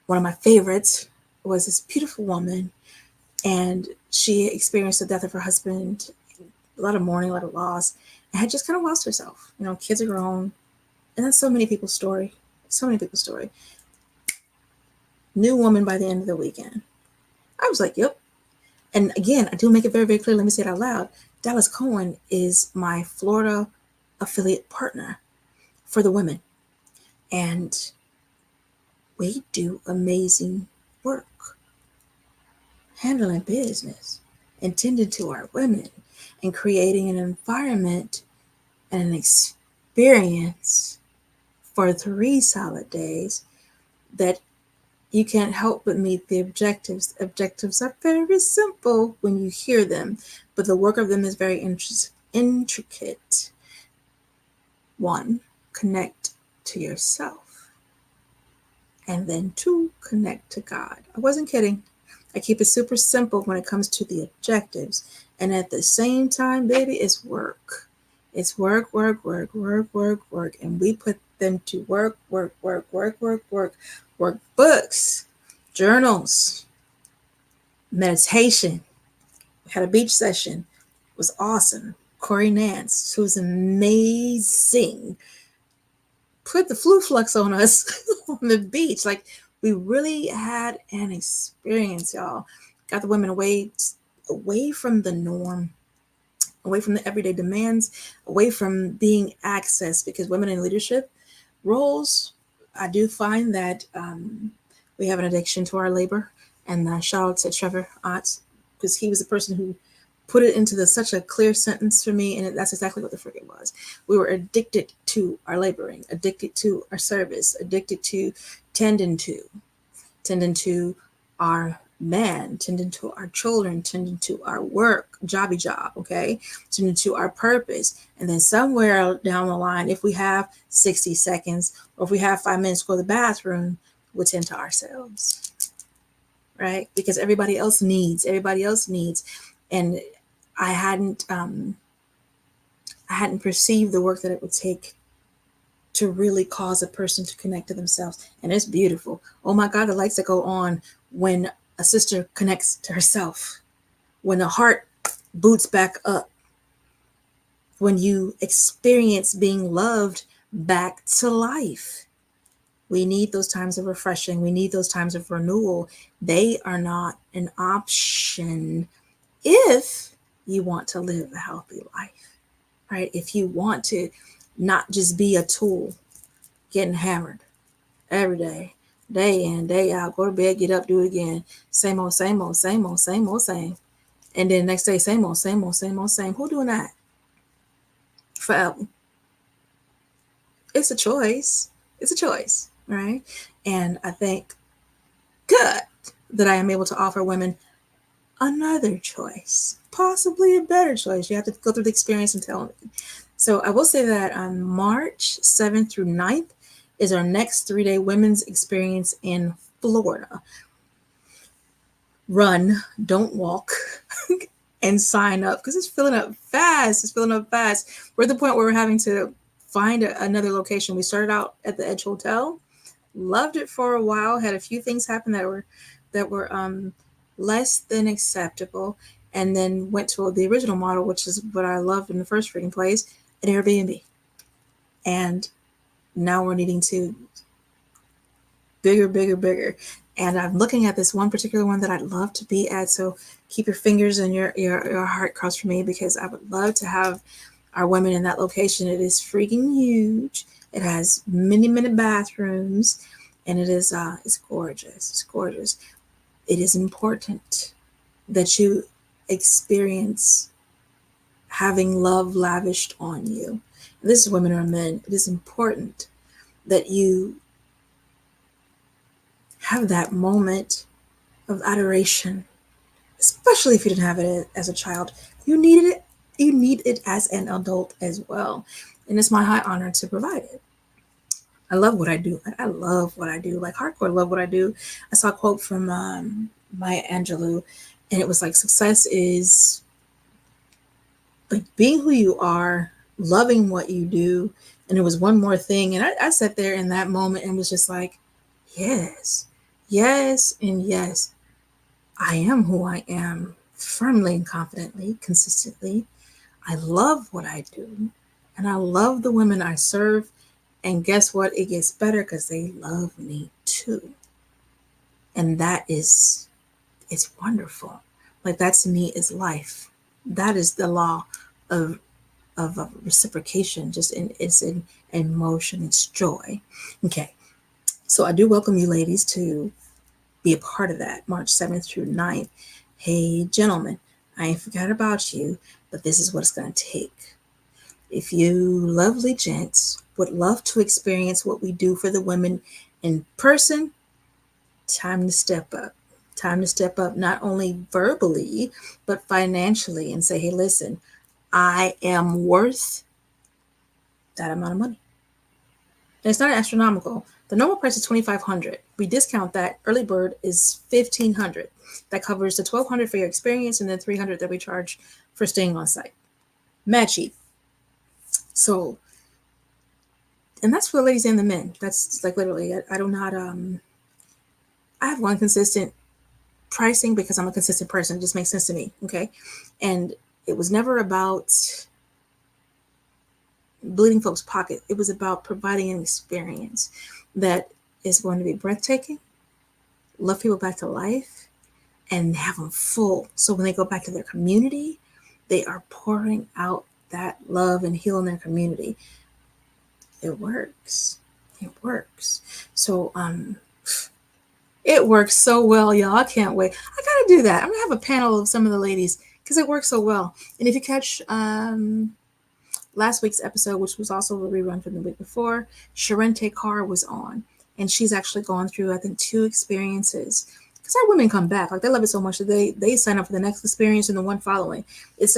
S2: One of my favorites was this beautiful woman, and she experienced the death of her husband, a lot of mourning, a lot of loss, and had just kind of lost herself. Kids are grown, and that's so many people's story. New woman by the end of the weekend. I was like, yep. And again, I do make it very, very clear. Let me say it out loud. Dallas Cohen is my Florida affiliate partner for the women. And we do amazing work, handling business and tending to our women and creating an environment and an experience for 3 solid days that you can't help but meet the objectives. Objectives are very simple when you hear them, but the work of them is very intricate. 1, connect to yourself. And then 2, connect to God. I wasn't kidding. I keep it super simple when it comes to the objectives. And at the same time, baby, it's work. It's work. And we put them to work. Workbooks, journals, meditation. We had a beach session. It was awesome. Corey Nance, who's amazing, put the flu flux on us on the beach. Like, we really had an experience, y'all. Got the women away from the norm, away from the everyday demands, away from being accessed, because women in leadership roles, I do find that we have an addiction to our labor. And shout out to Trevor Otts, because he was the person who put it into such a clear sentence for me. And that's exactly what the frick it was. We were addicted to our laboring, addicted to our service, addicted to tending to our man, tending to our children, tending to our work, jobby job, okay? Tending to our purpose. And then somewhere down the line, if we have 60 seconds, or if we have 5 minutes to go to the bathroom, we'll tend to ourselves, right? Because everybody else needs. And I hadn't perceived the work that it would take to really cause a person to connect to themselves. And it's beautiful. Oh my God, the lights that go on when a sister connects to herself, when the heart boots back up, when you experience being loved back to life. We need those times of refreshing. We need those times of renewal. They are not an option if you want to live a healthy life, right? If you want to not just be a tool getting hammered every day, day in, day out, go to bed, get up, do it again. Same old, same old, same old, same old, same. And then next day, same old, same old, same old, same. Who doing that forever? It's a choice. It's a choice, right? And I think good that I am able to offer women another choice, possibly a better choice. You have to go through the experience and tell me. So I will say that on March 7th through 9th is our next 3-day women's experience in Florida. Run, don't walk, and sign up because it's filling up fast. It's filling up fast. We're at the point where we're having to find another location. We started out at the Edge Hotel, loved it for a while, had a few things happen that were less than acceptable, and then went to the original model, which is what I loved in the first freaking place, an Airbnb. And now we're needing to bigger. And I'm looking at this one particular one that I'd love to be at. So keep your fingers and your heart crossed for me, because I would love to have our women in that location. It is freaking huge. It has many bathrooms, and it is it's gorgeous. It's gorgeous. It is important that you experience having love lavished on you. And this is women or men. It is important that you have that moment of adoration, especially if you didn't have it as a child. You needed it. You need it as an adult as well. And it's my high honor to provide it. I love what I do. I love what I do. Like hardcore love what I do. I saw a quote from Maya Angelou, and it was like, success is like being who you are, loving what you do. And it was one more thing. And I sat there in that moment and was just like, yes, and yes. I am who I am, firmly and confidently, consistently. I love what I do, and I love the women I serve. And guess what? It gets better because they love me too. And that is, it's wonderful. Like that to me is life. That is the law of reciprocation. It's in motion. It's joy. Okay. So I do welcome you ladies to be a part of that, March 7th through 9th. Hey, gentlemen, I ain't forgot about you, but this is what it's going to take. If you lovely gents would love to experience what we do for the women in person, time to step up. Time to step up, not only verbally, but financially, and say, hey, listen, I am worth that amount of money. And it's not astronomical. The normal price is $2,500. We discount that. Early bird is $1,500. That covers the $1,200 for your experience and then $300 that we charge for staying on site. Mad cheap. So, and that's for the ladies and the men. That's like literally, I do not, I have one consistent pricing because I'm a consistent person. It just makes sense to me. Okay. And it was never about bleeding folks' pocket. It was about providing an experience that is going to be breathtaking, love people back to life, and have them full. So when they go back to their community, they are pouring out that love and healing their community. It works. It works. So it works so well, y'all. I can't wait. I gotta do that. I'm gonna have a panel of some of the ladies because it works so well. And if you catch last week's episode, which was also a rerun from the week before, Sharente Carr was on, and she's actually gone through, I think, 2 experiences. Because our women come back, like they love it so much that they sign up for the next experience and the one following. It's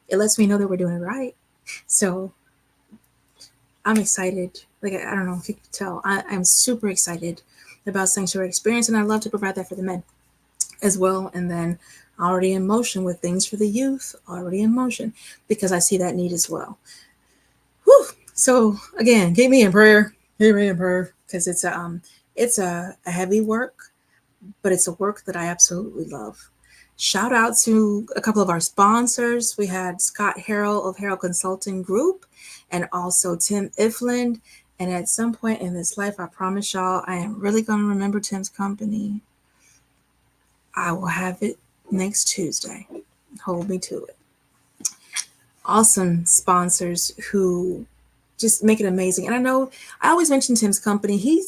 S2: it lets me know that we're doing it right. So I'm excited. Like I don't know if you can tell, I'm super excited about Sanctuary Experience, and I love to provide that for the men as well. And then already in motion with things for the youth, already in motion, because I see that need as well. Whew. So again, keep me in prayer, because it's a heavy work, but it's a work that I absolutely love. Shout out to a couple of our sponsors. We had Scott Harrell of Harrell Consulting Group, and also Tim Ifland And at some point in this life, I promise y'all, I am really going to remember Tim's company. I will have it next Tuesday. Hold me to it. Awesome sponsors who just make it amazing. And I know I always mention Tim's company. He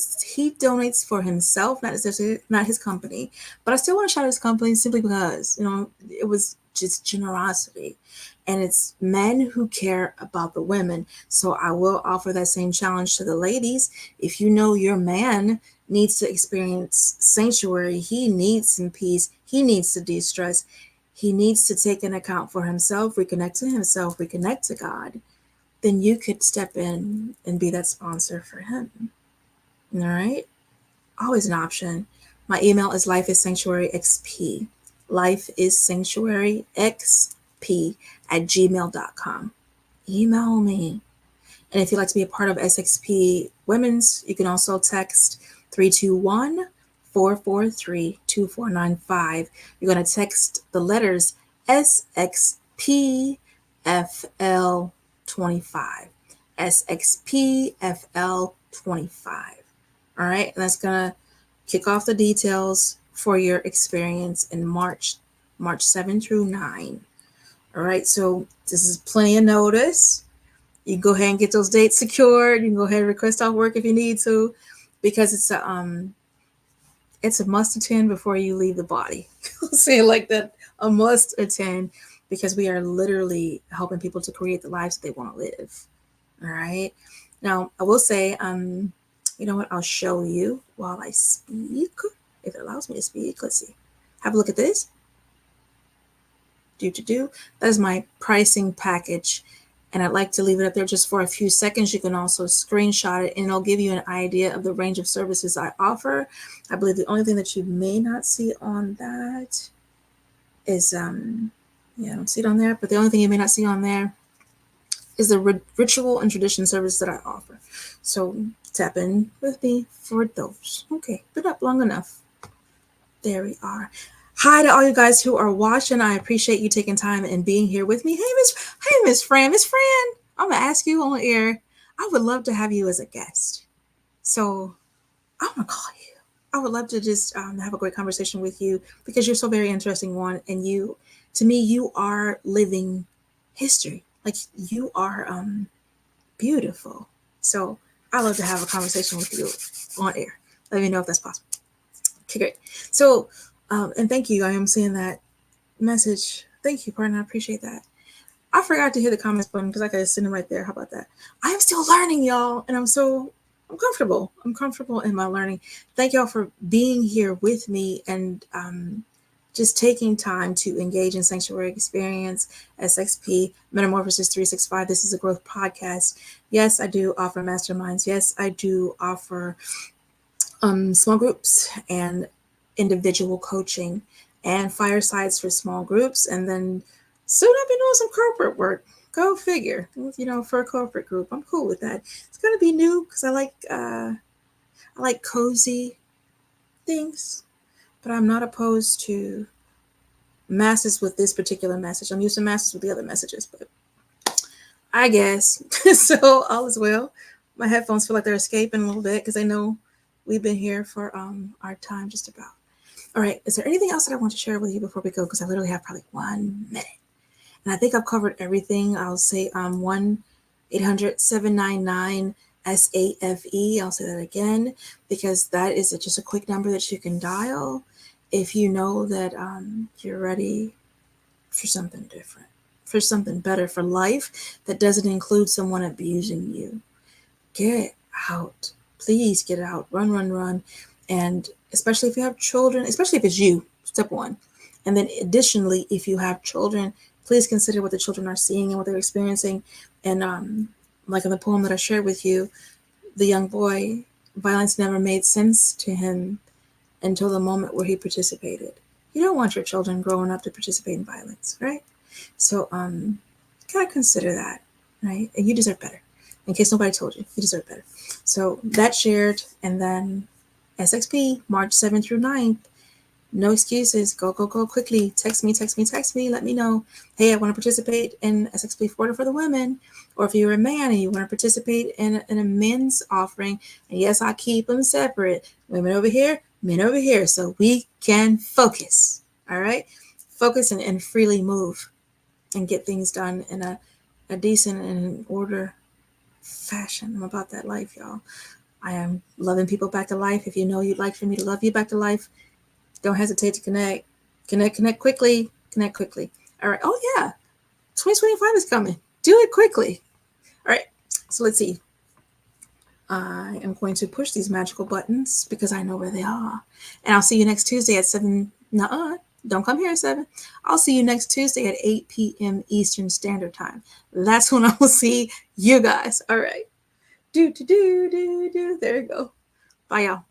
S2: donates for himself, not necessarily not his company, but I still want to shout out his company simply because, it was just generosity. And it's men who care about the women. So I will offer that same challenge to the ladies. If you know your man needs to experience sanctuary, he needs some peace, he needs to de-stress, he needs to take an account for himself, reconnect to himself, reconnect to God, then you could step in and be that sponsor for him. All right? Always an option. My email is lifeissanctuaryxp. lifeissanctuaryxp@gmail.com. Email me. And if you'd like to be a part of SXP Women's, you can also text 321-443-2495. You're going to text the letters SXPFL 25. SXPFL 25. All right. And that's going to kick off the details for your experience in March 7 through 9. All right. So this is plenty of notice. You can go ahead and get those dates secured. You can go ahead and request off work if you need to, because it's a must attend before you leave the body. I'll say it like that. A must attend, because we are literally helping people to create the lives that they want to live. All right. Now, I will say, you know what? I'll show you while I speak, if it allows me to speak. Let's see. Have a look at this. That is my pricing package. And I'd like to leave it up there just for a few seconds. You can also screenshot it, and it'll give you an idea of the range of services I offer. I believe the only thing that you may not see on that is, I don't see it on there, but the only thing you may not see on there is the ritual and tradition service that I offer. So tap in with me for those. Okay, been up long enough. There we are. Hi to all you guys who are watching. I appreciate you taking time and being here with me. Hey, Miss Fran. I'm gonna ask you on air. I would love to have you as a guest. So I'm gonna call you. I would love to just have a great conversation with you, because you're so very interesting, one. And to me, you are living history. Like, you are beautiful. So I love to have a conversation with you on air. Let me know if that's possible. Okay, great. So. And thank you. I am seeing that message. Thank you, partner. I appreciate that. I forgot to hit the comments button because I could have sent it right there. How about that? I am still learning, y'all. And I'm comfortable. I'm comfortable in my learning. Thank y'all for being here with me and just taking time to engage in Sanctuary Experience, SXP Metamorphosis 365. This is a growth podcast. Yes, I do offer masterminds. Yes, I do offer small groups and individual coaching and firesides for small groups, and then soon I'll be doing some corporate work. Go figure. For a corporate group, I'm cool with that. It's gonna be new because I like cozy things, but I'm not opposed to masses with this particular message. I'm used to masses with the other messages, but I guess so. All is well. My headphones feel like they're escaping a little bit because I know we've been here for our time just about. All right. Is there anything else that I want to share with you before we go? Because I literally have probably 1 minute. And I think I've covered everything. I'll say 1-800-799-SAFE. I'll say that again, because that is just a quick number that you can dial if you know that you're ready for something different, for something better, for life that doesn't include someone abusing you. Get out. Please get out. Run. And especially if you have children, especially if it's you, step one. And then additionally, if you have children, please consider what the children are seeing and what they're experiencing. And like in the poem that I shared with you, the young boy, violence never made sense to him until the moment where he participated. You don't want your children growing up to participate in violence, right? So gotta consider that, right? And you deserve better. In case nobody told you, you deserve better. So that's shared. And then SXP, March 7th through 9th, No excuses. Go quickly. Text me. Let me know. Hey, I want to participate in SXP Florida for the women. Or if you're a man and you want to participate in a men's offering, and yes, I keep them separate. Women over here, men over here, so we can focus. All right? Focus and freely move and get things done in a decent and in order fashion. I'm about that life, y'all. I am loving people back to life. If you know you'd like for me to love you back to life, don't hesitate to connect. Connect quickly. Connect quickly. All right. Oh, yeah. 2025 is coming. Do it quickly. All right. So let's see. I am going to push these magical buttons because I know where they are. And I'll see you next Tuesday at 7. Don't come here at 7. I'll see you next Tuesday at 8 p.m. Eastern Standard Time. That's when I will see you guys. All right. There you go. Bye, y'all.